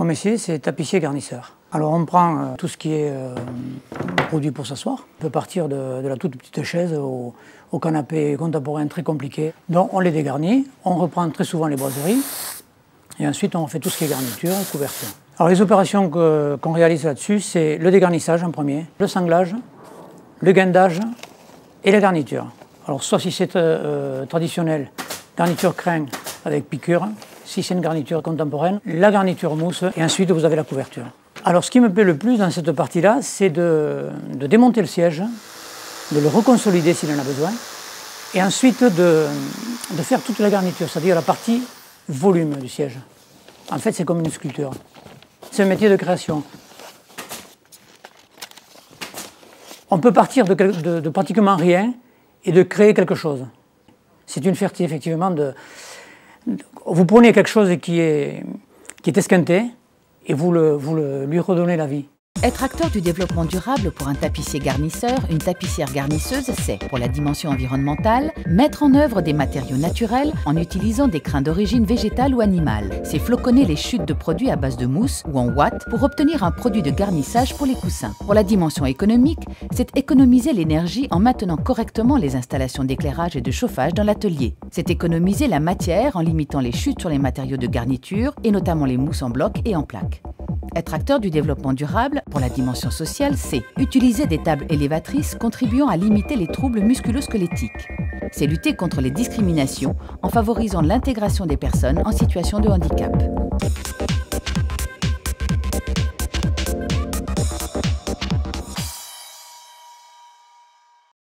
métier, c'est tapissier garnisseur. Alors on prend tout ce qui est produit pour s'asseoir. On peut partir de la toute petite chaise au canapé contemporain très compliqué. Donc on les dégarnit, on reprend très souvent les boiseries et ensuite on fait tout ce qui est garniture et couverture. Alors les opérations qu'on réalise là-dessus, c'est le dégarnissage en premier, le sanglage, le guindage et la garniture. Alors soit si c'est traditionnel, garniture crin avec piqûre. Si c'est une garniture contemporaine, la garniture mousse et ensuite vous avez la couverture. Alors ce qui me plaît le plus dans cette partie-là, c'est de démonter le siège, de le reconsolider s'il en a besoin, et ensuite de faire toute la garniture, c'est-à-dire la partie volume du siège. En fait, c'est comme une sculpture. C'est un métier de création. On peut partir de pratiquement rien et de créer quelque chose. C'est une fierté, effectivement, vous prenez quelque chose qui est esquinté et vous lui redonnez la vie. Être acteur du développement durable pour un tapissier garnisseur, une tapissière garnisseuse, c'est, pour la dimension environnementale, mettre en œuvre des matériaux naturels en utilisant des crins d'origine végétale ou animale. C'est floconner les chutes de produits à base de mousse ou en ouate pour obtenir un produit de garnissage pour les coussins. Pour la dimension économique, c'est économiser l'énergie en maintenant correctement les installations d'éclairage et de chauffage dans l'atelier. C'est économiser la matière en limitant les chutes sur les matériaux de garniture et notamment les mousses en bloc et en plaques. Être acteur du développement durable, pour la dimension sociale, c'est utiliser des tables élévatrices contribuant à limiter les troubles musculo-squelettiques. C'est lutter contre les discriminations en favorisant l'intégration des personnes en situation de handicap.